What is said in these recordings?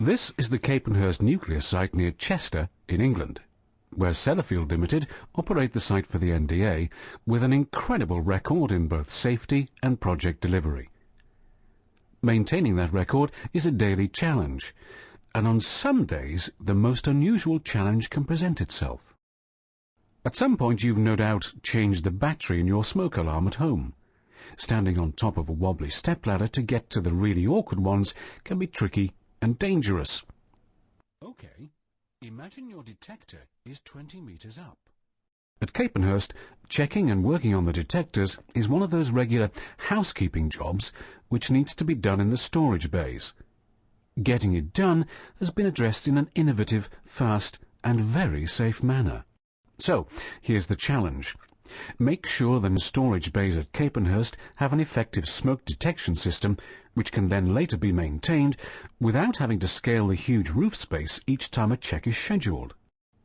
This is the Capenhurst nuclear site near Chester in England, where Sellafield Limited operate the site for the NDA with an incredible record in both safety and project delivery. Maintaining that record is a daily challenge, and on some days the most unusual challenge can present itself. At some point you've no doubt changed the battery in your smoke alarm at home. Standing on top of a wobbly stepladder to get to the really awkward ones can be tricky and dangerous. Okay, imagine your detector is 20 meters up. At Capenhurst, checking and working on the detectors is one of those regular housekeeping jobs which needs to be done in the storage bays. Getting it done has been addressed in an innovative, fast and very safe manner. So, here's the challenge. Make sure the storage bays at Capenhurst have an effective smoke detection system which can then later be maintained without having to scale the huge roof space each time a check is scheduled.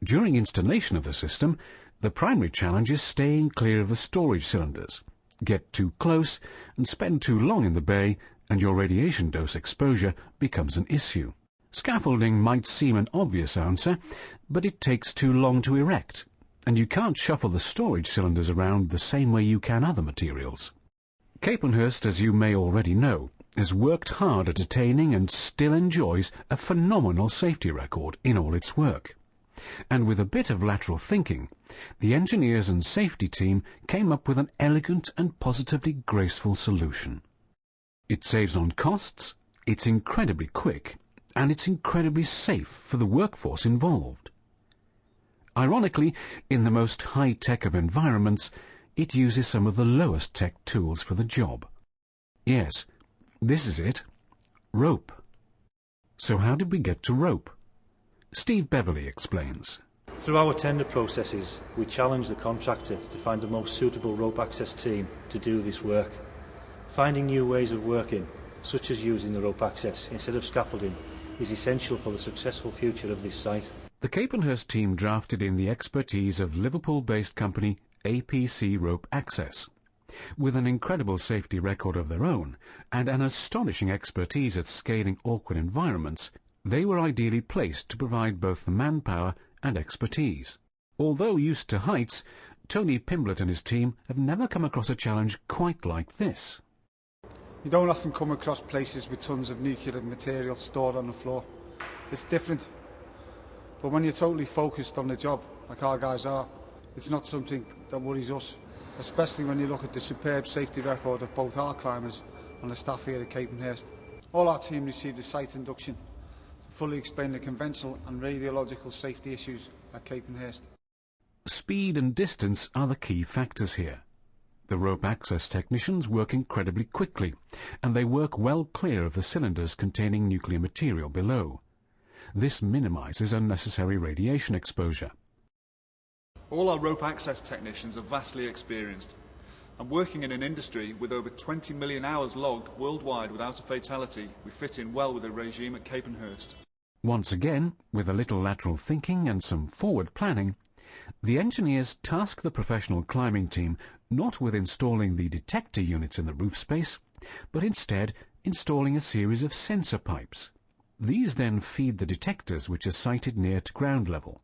During installation of the system, the primary challenge is staying clear of the storage cylinders. Get too close and spend too long in the bay and your radiation dose exposure becomes an issue. Scaffolding might seem an obvious answer, but it takes too long to erect, and you can't shuffle the storage cylinders around the same way you can other materials. Capenhurst, as you may already know, has worked hard at attaining and still enjoys a phenomenal safety record in all its work. And with a bit of lateral thinking, the engineers and safety team came up with an elegant and positively graceful solution. It saves on costs, it's incredibly quick, and it's incredibly safe for the workforce involved. Ironically, in the most high-tech of environments, it uses some of the lowest-tech tools for the job. Yes, this is it. Rope. So how did we get to rope? Steve Beverley explains. Through our tender processes, we challenge the contractor to find the most suitable rope access team to do this work. Finding new ways of working, such as using the rope access instead of scaffolding, is essential for the successful future of this site. The Capenhurst team drafted in the expertise of Liverpool-based company APC Rope Access. With an incredible safety record of their own and an astonishing expertise at scaling awkward environments, they were ideally placed to provide both the manpower and expertise. Although used to heights, Tony Pimblett and his team have never come across a challenge quite like this. You don't often come across places with tons of nuclear material stored on the floor. It's different. But when you're totally focused on the job, like our guys are, it's not something that worries us, especially when you look at the superb safety record of both our climbers and the staff here at Capenhurst. All our team received a site induction to fully explain the conventional and radiological safety issues at Capenhurst. Speed and distance are the key factors here. The rope access technicians work incredibly quickly, and they work well clear of the cylinders containing nuclear material below. This minimises unnecessary radiation exposure. All our rope access technicians are vastly experienced, and working in an industry with over 20 million hours logged worldwide without a fatality, we fit in well with the regime at Capenhurst. Once again, with a little lateral thinking and some forward planning, the engineers task the professional climbing team not with installing the detector units in the roof space, but instead installing a series of sensor pipes. These then feed the detectors which are sited near to ground level.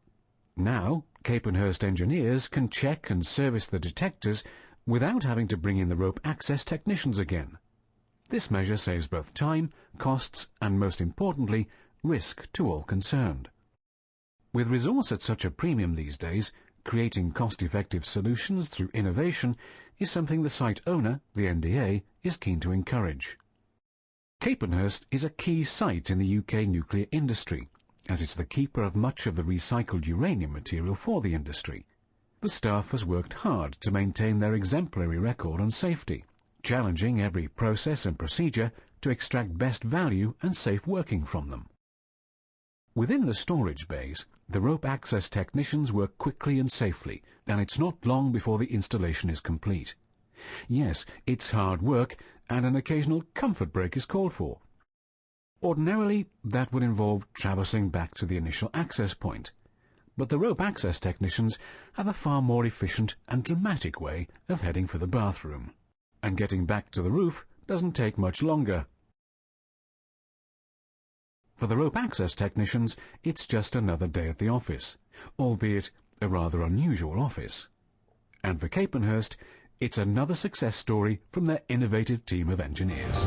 Now, Capenhurst engineers can check and service the detectors without having to bring in the rope access technicians again. This measure saves both time, costs and, most importantly, risk to all concerned. With resource at such a premium these days, creating cost-effective solutions through innovation is something the site owner, the NDA, is keen to encourage. Capenhurst is a key site in the UK nuclear industry, as it's the keeper of much of the recycled uranium material for the industry. The staff has worked hard to maintain their exemplary record on safety, challenging every process and procedure to extract best value and safe working from them. Within the storage bays, the rope access technicians work quickly and safely, and it's not long before the installation is complete. Yes, it's hard work, and an occasional comfort break is called for. Ordinarily, that would involve traversing back to the initial access point, but the rope access technicians have a far more efficient and dramatic way of heading for the bathroom, and getting back to the roof doesn't take much longer. For the rope access technicians, it's just another day at the office, albeit a rather unusual office. And for Capenhurst, it's another success story from their innovative team of engineers.